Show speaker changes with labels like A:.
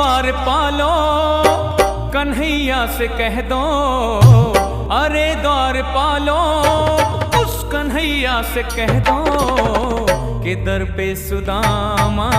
A: द्वार पालो कन्हैया से कह दो, अरे द्वार पालो उस कन्हैया से कह दो कि दर पे सुदामा